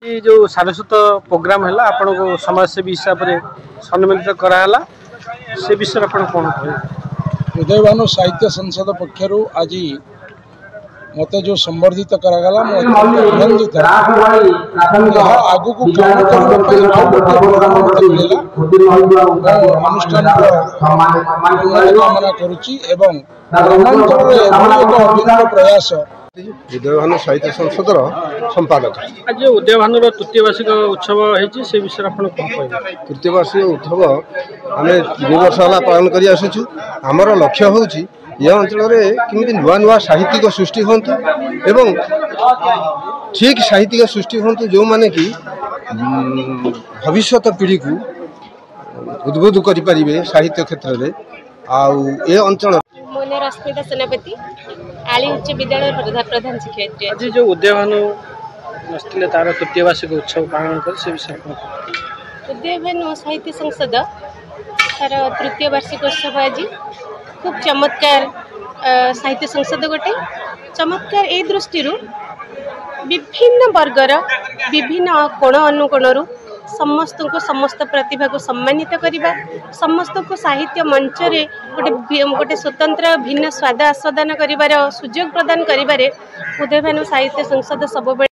ये जो सारस्वत प्रोग्राम है आपण को समाजसेवी हिसाब से सम्मानित कराला से विषय आप कौन कह उदयभानु साहित्य संसद पक्षर आज मत जो संबर्धित करागला आनंदित आगु को काम करने अनुष्ठान कामना करुच्ची ग्रामांचल प्रयास उदयभानु साहित्य संसद संपादक आज उदयभानु तृतीय वार्षिक उत्सव है विषय आप तृतीय वार्षिक उत्सव आम 3 वर्ष है पालन कर आसुचु। आमर लक्ष्य हूँ यह अंचल केमी नुआ नुआ साहित्यिक सृष्टि हूँ एवं ठीक साहित्यिक सृष्टि हूँ जो माने कि भविष्य पीढ़ी को उद्बुद्ध करें साहित्य क्षेत्र में आउ ए अंचल रश्मिता सेनापति आली उच्च विद्यालय प्रधान शिक्षयित्री। आज जो उदयभानु नस्ते तार तृतीय वार्षिक उत्सव पालन कर से विषय उदयभानु साहित्य संसद तार तृतीय वार्षिक उत्सव आज खूब चमत्कार साहित्य संसद गोटे चमत्कार ए दृष्टि विभिन्न वर्गर विभिन्न कोण अनुकोण समस्त को समस्त प्रतिभा को सम्मानित करवा समस्त को साहित्य मंच रे गोटे स्वतंत्र भिन्न स्वाद आस्वादन कर सुजोग प्रदान करिबारे उदयभानु साहित्य संसद सब